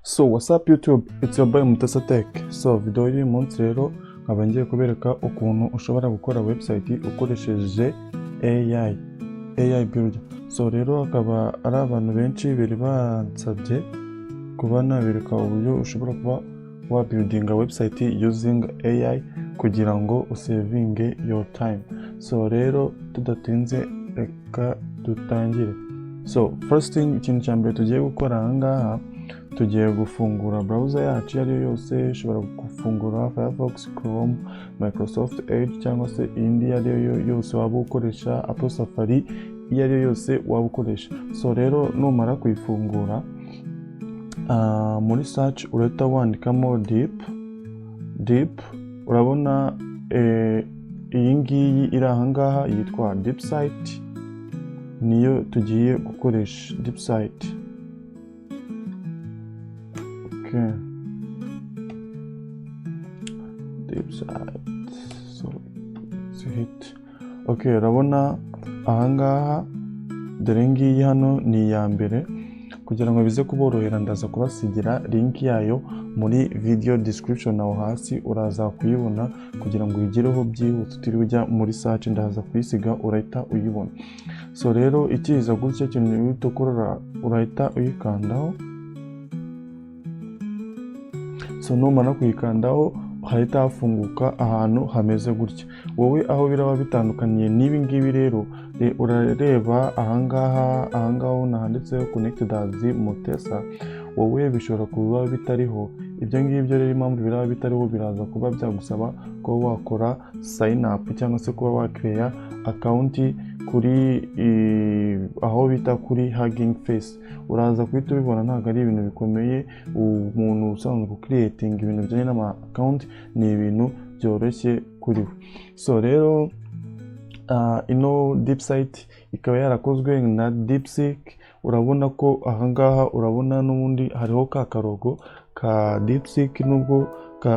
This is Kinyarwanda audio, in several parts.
So what's up YouTube, it's your boy Mutesa Tech. So video y'uyu munsi rero nkaba ngiye kubereka ukuntu ushobora gukora website ukoresheje AI builder. So rero akaba ari abantu benshi bari bansabye kuba nabereka uburyo ushobora kuba wa buildinga website using AI kugira ngo usavinge your time. So rero tudatinze reka dutangire. So first thing, ikintu cya mbere tugiye gukora ahangaha, tugiye gufungura browser yacu iyo ari yose. Ushobora gufungura Firefox, Chrome, Microsoft Edge cyangwa se indi iyo ari yose waba ukoresha, Apple Safari iyo ari yose waba ukoresha. So rero numara kuyifungura muri search urahita wandikamo deep. Urabona iyi ngiyi iri ahangaha yitwa DeepSite, niyo tugiye gukoresha DeepSite. Okay, DeepSite, so let's hit. Okay, urabona ahangaha dore ngiyi hano ni iya mbere. Kugira ngo bize kuborohera ndaza kubasigira link yayo muri video description aho hasi, uraza kuyibona kugira ngo uyigereho byihuse utiriwe ujya muri search, ndaza kuyisiga urahita uyibona. So rero ikiza gutya kintu utokorora urahita uyikandaho. So numara kuyikandaho hahita hafunguka ahantu hameze gutya. Wowe aho biraba bitandukaniye n'ibi ngibi rero urareba ahangaha handitseho connected as Mutesa. Wowe bishobora kuba bitariho ibyo ngibyo, rero impamvu biraba bitariho biraza kuba byagusaba ko wakora sign up cyangwa se kuba wakreya account kuri aho bita kuri Hugging Face. Uraza kuhita ubibona, ntabwo ari ibintu bikomeye. Umuntu usanzwe creating ibintu bijyanye n'ama account ni ibintu byoroshye kuri we. So rero ino DeepSite ikaba yarakozwe na DeepSeek. Urabona ko ahangaha urabona n'ubundi hariho ka karogo ka DeepSeek, nubwo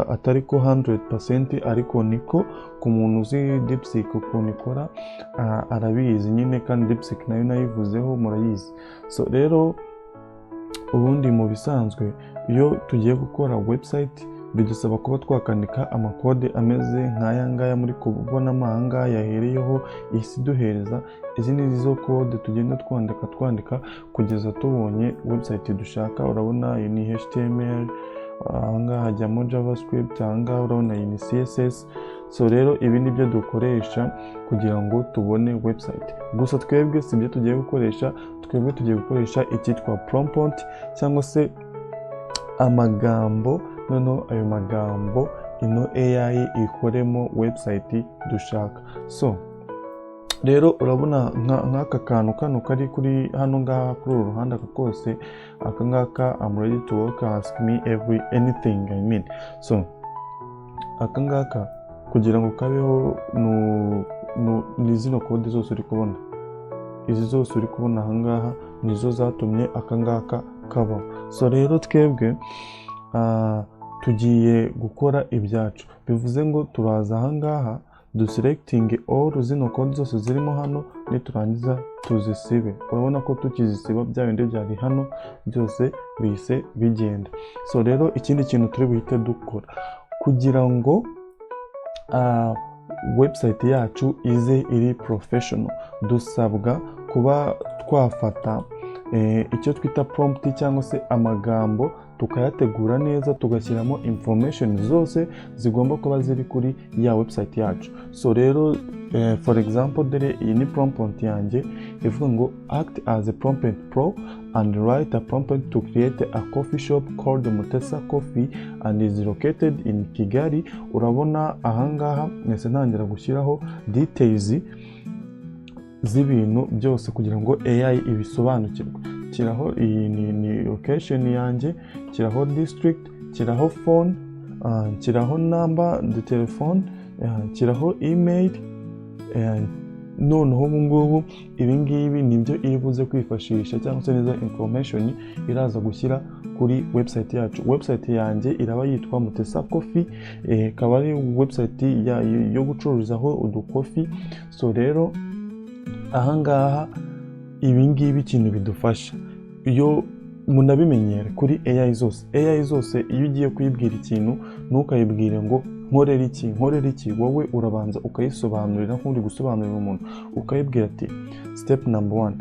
atari ko 100% ariko niko ku muntu uzi DeepSeek ukuntu ikora arabizi nyine, kandi DeepSeek nayo nayivuzeho murayizi. So rero ubundi mu bisanzwe iyo tugiye gukora website bidusaba kuba twakandika amakode ameze nk'aya ngaya muri kubona amahanga yahereyeho isi duhereza. Izi ni zo code tugenda twandika kugeza tubonye website dushaka. Urabona iyi ni HTML, ahangaha hajyamo JavaScript, ahangaha urabona iyi ni CSS. So rero ibi ni byo dukoresha kugira ngo tubone website. Gusa twebwe si byo tugiye gukoresha, twebwe tugiye gukoresha icyitwa prompt cyangwa se amagambo. Noneho ayo magambo ino AI ikoremo website dushaka. So rero urabona nk'aka kantu kari kuri hano ngaha kuri uru ruhande kose, aka ngaka I'm ready to work, ask me anything I mean. So aka ngaka kugira ngo kabeho ni zino kode zose uri kubona, izi zose uri kubona ahangaha nizo zatumye aka ngaka kabaho. So rero twebwe tugiye gukora ibyacu, bivuze ngo turaza ahangaha duselecting all zino code zose zirimo hano, niturangiza tuzisibe. Urabona ko tukizisiba bya bindi byari hano byose bise bigenda. So rero ikindi kintu turi buhite dukora kugira ngo website yacu ize iri professional, dusabwa kuba twafata icyo twita prompt cyangwa se amagambo, tukayategura neza, tugashyiramo information zose zigomba kuba ziri kuri ya website yacu. So rero for example dere iyi ni prompt yanjye ivuga ngo act as a prompt pro and write a prompt to create a coffee shop called Mutesa Coffee and is located in Kigali. Urabona ahangaha nese ntangira gushyiraho details z'ibintu byose kugira ngo AI ibisobanukirwe. Kiraho iyi ni location yanjye, kiraho district, kiraho phone, kiraho number de telephone, kiraho email. Noneho ubu ngubu ibi ngibi nibyo iri buze kwifashisha cyangwa se neza information iraza gushyira kuri website yacu. Website yanjye iraba yitwa Mutesa Coffee, ikaba ari website yo gucururizaho udukofi. So rero ahangaha ibi ngibi ikintu bidufasha, iyo munabimenyere kuri AI zose iyo ugiye kuyibwira ikintu ntukayibwire ngo nkorera iki wowe urabanza ukayisobanurira nk'uri gusobanurira umuntu ukayibwira ati step number 1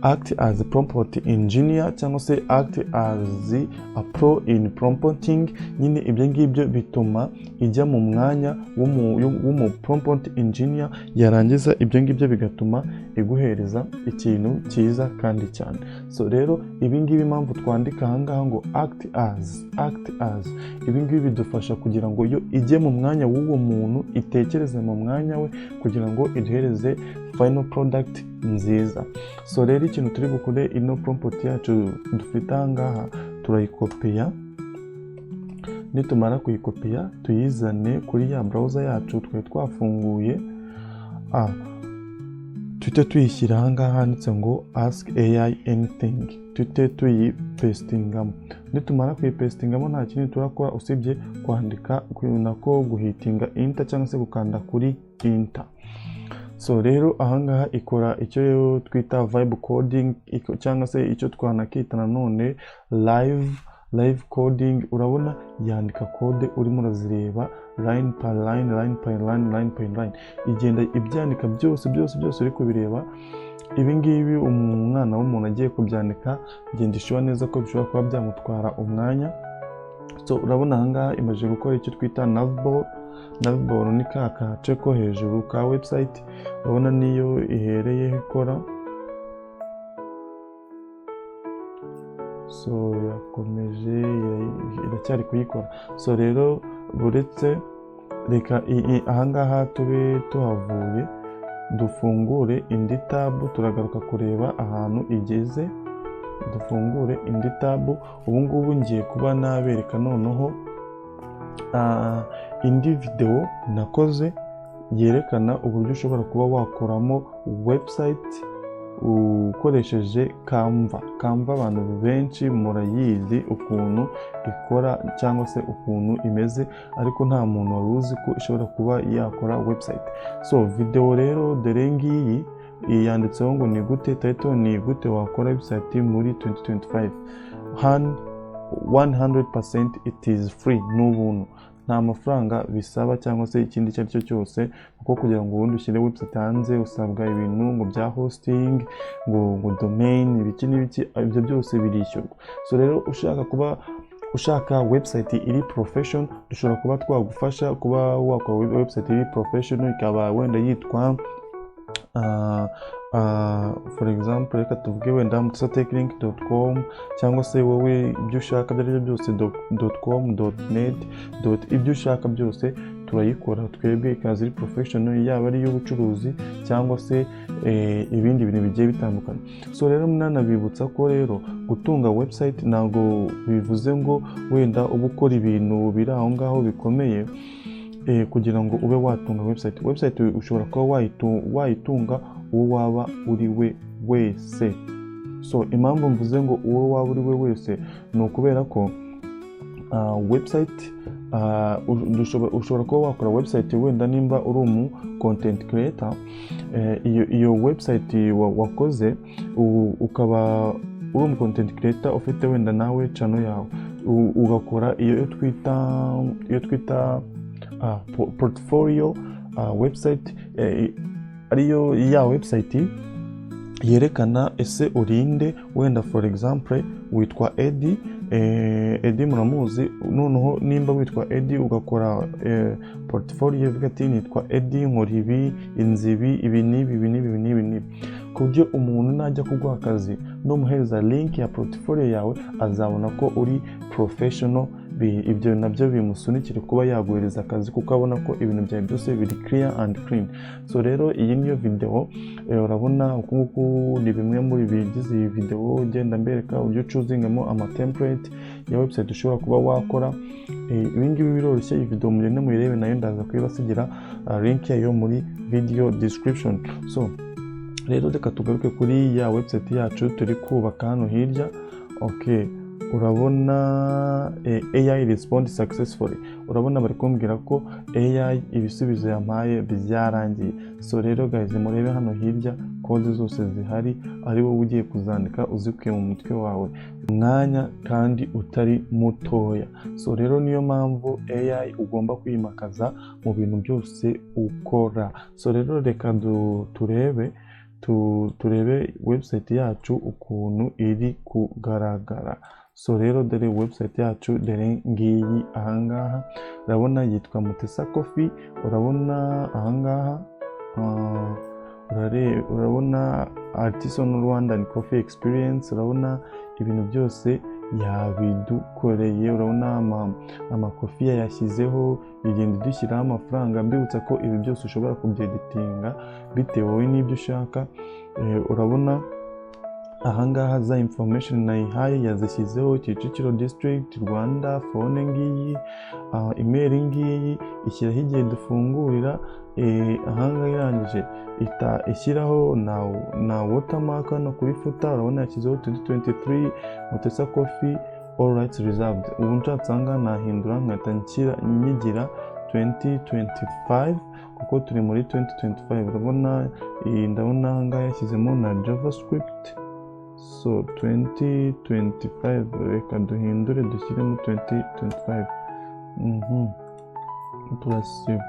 act as a prompt engineer cyangwa se act as a pro in prompting. Nyine ibyo ngibyo bituma ijya mu mwanya w'umu prompt engineer, yarangiza ibyo ngibyo bigatuma iguhereza ikintu cyiza kandi cyane. So rero ibi ngibi impamvu twandika ahangaha ngo act as ibi ngibi bidufasha kugira ngo yo ijye mu mwanya w'uwo muntu, itekereze mu mwanya we kugira ngo iduhereze final product nziza. So rero ikintu turi bukore ino prompt yacu dufite ahangaha turayikopiya, nitumara kuyikopiya tuyizane kuri ya browser yacu twari twafunguye, tujye tuyishyira ahangaha handitse ngo ask AI anything, tujye tuyipestingamo. Nitumara kuyipestingamo nta kintu turakora usibye kwandika nako guhitinga enter cyangwa se gukanda kuri enter. So rero ahangaha ikora icyo twita vibe coding cyangwa se icyo twanakita nanone live coding. Urabona yandika code urimo urazireba line per line, igenda ibyandika byose uri kubireba. Ibi ngibi umwana w'umuntu agiye kubyandika genda ishobora neza ko bishobora kuba byamutwara umwanya. So urabona ahangaha imaze gukora icyo twita navbar ni ka gace ko hejuru ka website, urabona niyo ihereye ikora. So yakomeje iracyari kuyikora. So rero buretse reka ahangaha tube tuhavuye dufungure indi tab, turagaruka kureba ahantu igeze. Dufungure indi tab. Ubu ngubu ngiye kuba nabereka noneho indi video nakoze yerekana uburyo ushobora kuba wakoramo website ukoresheje Canva. Abantu benshi murayizi ukuntu ikora cyangwa se ukuntu imeze, ariko nta muntu wari uzi ko ishobora kuba yakora website. So video rero dore ngiyi yanditseho ngo ni gute, title ni gute wakora website muri 2025. 100% it is free, n'ubuntu, nta mafaranga bisaba cyangwa se ikindi icyo ari cyo cyose, kuko kugira ngo ubundi ushyire website hanze usabwa ibintu ngo bya hosting, ngo domain, ibiki n'ibiki, ibyo byose birishyurwa. So rero ushaka website iri profession, dushobora kuba twagufasha kuba wakora website iri professional, ikaba wenda yitwa for example reka tuvuge wenda mutsateklink.com, cyangwa se wowe ibyo ushaka ibyo byose .com, .net, ibyo ushaka byose turayikora twebwe, ikaza iri professional, yaba ari y'ubucuruzi cyangwa se ibindi bintu bigiye bitandukanye. So rero mnanabibutsa ko rero gutunga website ntabwo bivuze ngo wenda uba ukora ibintu biri aho ngaho bikomeye kugira ngo ube watunga website ushobora kuba wayitunga uwo waba uri we wese. So impamvu mvuze ngo uwo waba uri we wese ni ukubera ko website ushobora kuba wakora website wenda nimba uri umu content creator, iyo website wakoze ukaba uri umu content creator ufite wenda nawe channel yawe, ugakora iyo twita portfolio website, ariyo ya website yerekana ese urinde, wenda for example witwa Eddie muramuzi, noneho nimba witwa Eddie ugakora portfolio ivuga ati nitwa Eddie nkora ibi, inzibi, ibi n'ibi, ku buryo umuntu najya kuguha akazi n'umuhereza link ya portfolio yawe azabona ko uri professional. Ibyo nabyo bimusunikire kuba yaguhereza akazi kuko abona ko ibintu byawe byose biri clear and clean. So rero iyi niyo video, urabona ukunguku ni bimwe muri bigize iyi video, ugenda mbereka uburyo choosingamo ama template ya website ushobora kuba wakora. Ibingibi biroroshye, iyi video mugende muyirebe, nayo ndaza kuyibasigira link yayo muri video description. So rero reka tugaruke kuri ya website yacu turi kubaka hano hirya. Okay, urabona AI respond successfully, urabona bari kumbwira ko AI ibisubizo yampaye byarangiye. So rero guys, murebe hano hirya kode zose zihari ari wowe ugiye kuzandika uzikuye mu mutwe wawe umwanya kandi utari mutoya. So rero niyo mpamvu AI ugomba kwimakaza mu bintu byose ukora. So rero reka turebe website yacu ukuntu iri kugaragara. So rero dore website yacu dore ngiyi ahangaha, urabona yitwa Mutesa Coffee, urabona ahangaha urabona Artisan Rwandan Coffee Experience, urabona ibintu byose yabidukoreye, urabona amakofi yashyizeho, igenda dushyiraho amafaranga. Mbibutsa ko ibi byose ushobora kubyeditinga bitewe n'ibyo ushaka. Urabona ahangaha za information nayihaye yazishyizeho: Kicukiro district, Rwanda, phone ngiyi, email ngiyi, ishyiraho igihe dufungurira, ahangaha irangije ishyiraho na watermark hano kuri footer, urabona yashyizeho 2023 Mutesa Coffee all rights reserved. Ubu nshatse ahangaha nahindura nkahita nyigira 2025 kuko turi muri 2025. urabona ndabona ahangaha yashyizemo na JavaScript. So 2025 reka duhindure dushyiremo 2025. Turasiba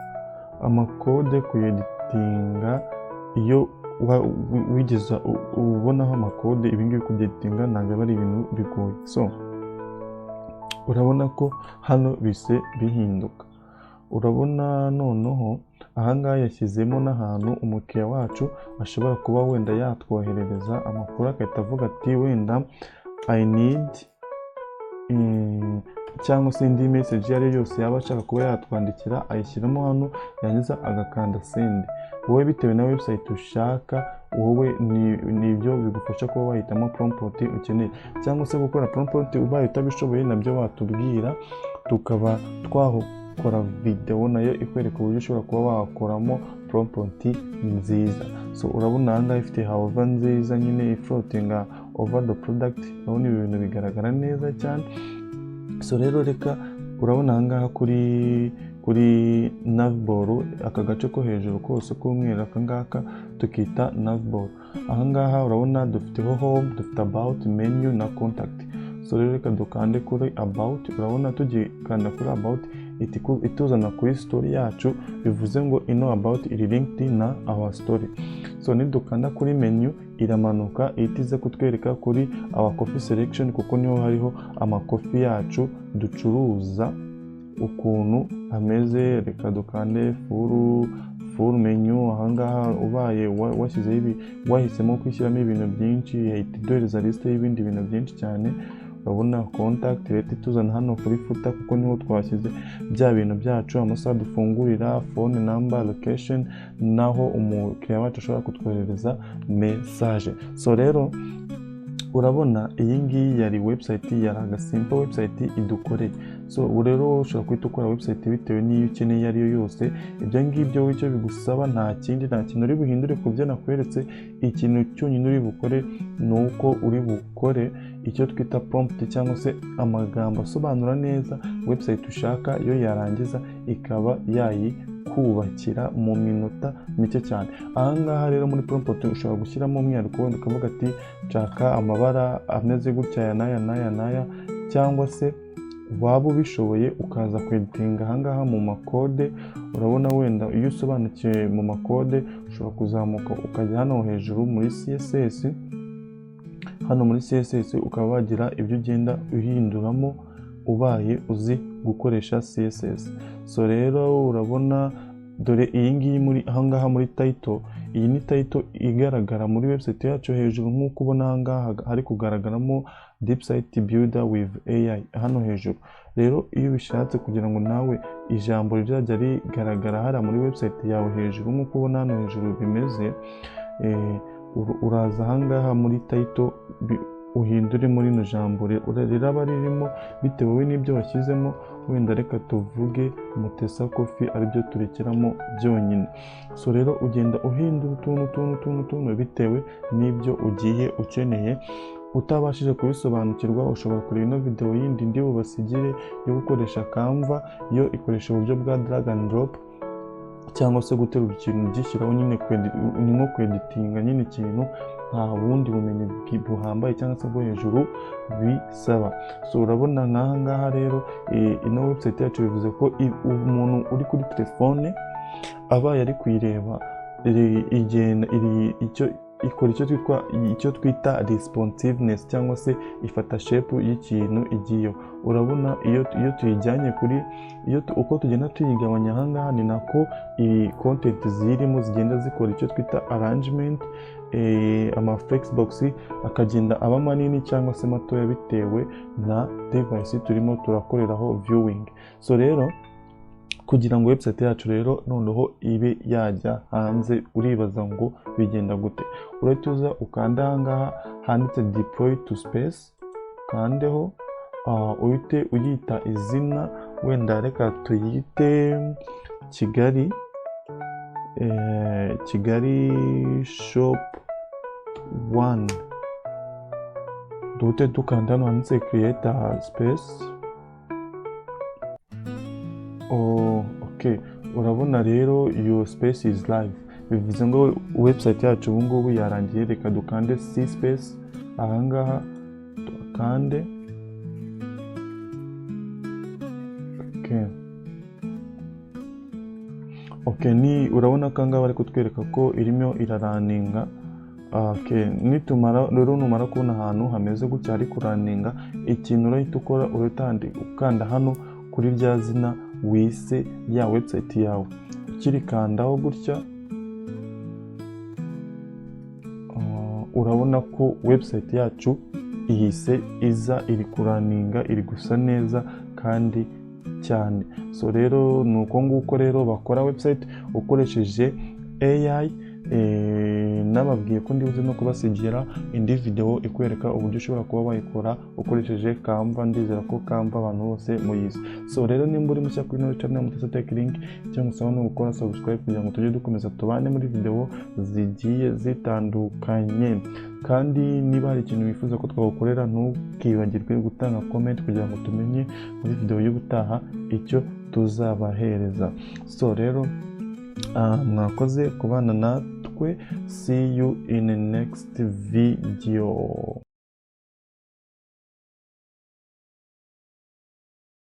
amakode kuyeditinga. Iyo wigeza ubonaho amakode, ibingibi kubyeditinga ntabwo ari ibintu bigoye. So urabona ko hano bise bihinduka. Urabona noneho ahangaha yashyizemo n'ahantu umukiriya wacu ashobora kuba wenda yatwoherereza amakuru, akahita avuga ati wenda I need cyangwa se indi message iyo ari yose yaba ashaka kuba yatwandikira, ayishyiramo hano yangiza agakanda send. Wowe bitewe na website ushaka, wowe nibyo bigufasha kuba wahitamo prompt ukeneye, cyangwa se gukora prompt ubaye utabishoboye nabyo watubwira tukaba twakora video nayo ikwereka uburyo ushobora kuba wakoramo prompt nziza. So urabona ahangaha ifite hover nziza nyine ifloatinga over the product, urabona ibintu bigaragara neza cyane. So rero reka urabona ahangaha kuri navbar, aka gace ko hejuru kose k'umweru akangaka tukita navbar. ahangaha urabona dufiteho home, dufite about, menu na contact. So rero reka dukande kuri about, urabona tugikanda kuri about ituzana kuri story yacu, bivuze ngo ino about iri linked na our story. So nidukanda kuri menu iramanuka itize kutwereka kuri our coffee selection, kuko niho hariho amakofi yacu ducuruza ukuntu ameze. Reka dukande full menu. ahangaha ubaye washyizeho ibi, wahisemo kwishyiramo ibintu byinshi, yahita iduhereza liste y'ibindi bintu byinshi cyane. urabona contact leta ituzana hano kuri footer, kuko niho twashyize bya bintu byacu, amasaha dufungurira, phone number, location, naho umukiriya wacu ashobora kutwoherereza message. So rero urabona iyi ngiyi yari website, yari agasimple website idukoreye. So rero ushobora kwita ukora website bitewe n'iyo ukeneye iyo ari yo yose. Ibyo ngibyo icyo bigusaba nta kintu uri buhindure ku byo nakweretse. Ikintu cyonyine uri bukore ni uko uri bukore icyo twita prompt, cyangwa se amagambo asobanura neza website ushaka, iyo yarangiza ikaba kubakira mu minota mike cyane. ahangaha rero muri prompt ushobora gushyiramo umwihariko wenda ukavuga ati nshaka amabara ameze gutya ya naya, cyangwa se waba ubishoboye ukaza kweditinga ahangaha mu makode. urabona wenda iyo usobanukiwe mu makode ushobora kuzamuka ukajya hano hejuru muri CSS. hano muri CSS ukaba wagira ibyo ugenda uhinduramo ubaye uzi gukoresha CSS. So rero urabona dore iyi ngiyi muri ahangaha muri title, iyi ni title igaragara muri website yacu hejuru, nk'uko ubona ahangaha hari kugaragaramo deep site builder with AI hano hejuru. Rero iyo bishatse kugira ngo nawe ijambo rizajya rigaragara hariya muri website yawe hejuru, nk'uko ubona hano hejuru bimeze, uraza ahangaha muri title uhindure muri ino jambo riraba ririmo bitewe n'ibyo washyizemo. wenda reka tuvuge Mutesa Coffee aribyo turekeramo byonyine. So rero ugenda uhindura utuntu bitewe n'ibyo ugiye ukeneye. utabashije kubisobanukirwa ushobora kureba ino video yindi ndi bubasigire yo gukoresha Canva. Yo ikoresha uburyo bwa drag and drop cyangwa se guterura ikintu gishyiraho nyine ni nko kweditinga nyine ikintu nta bundi bumenyi buhambaye cyangwa se bwo hejuru bisaba. So urabona nk'aha ngaha rero ino website yacu bivuze ko umuntu uri kuri telefone abaye ari kuyireba igenda ikora icyo twita responsiveness cyangwa se ifata shape y'ikintu igiyo. Urabona iyo tuyijyanye kuri uko tugenda tuyigabanya aha ngaha ni nako content zirimo zigenda zikora icyo twita arrangement. Ama flexbox akagenda aba manini cyangwa se matoya bitewe na device turimo turakoreraho viewing. So rero kugira ngo website yacu rero noneho ibe yajya hanze uribaza ngo bigenda gute. Uratuza ukanda aha ngaha handitse deploy to space, kandeho uhite uyita izina, wenda reka tuyite Kigali shop 1. Duhite dukanda hano handitse create a space. Okay, urabona rero your space is live, bivuze ngo website yacu ubu ngubu yarangiye. Reka dukande C space aha ngaha dukande. Okay, ni urabona ko ngaho bari kutwereka ko irimo iraraninga. Nitumara rero numara kubona ahantu hameze gutya ari kuraninga, ikintu urahita ukora ukanda hano kuri rya zina wise ya website yawe. Ukirikandaho gutya urabona ko website yacu ihise iza iri kuraninga, iri gusa neza kandi cyane. So rero nuko nguko rero bakora website ukoresheje AI. Nababwiye ko ndibuze no kubasigira indi video ikwereka uburyo ushobora kuba wayikora ukoresheje Canva. Ndizera ko Canva abantu bose muyizi. So rero nimba uri mushya kuri ino channel Mutesa Tech Link, cyangwa se no gukora subscribe kugira ngo tujye dukomeza tubane muri video zigiye zitandukanye. Kandi niba hari ikintu wifuza ko twagukorera ntukibagirwe gutanga comment kugira ngo tumenye muri video y'ubutaha icyo tuzabahereza. So rero mwakoze kubana natwe. See you in the next video.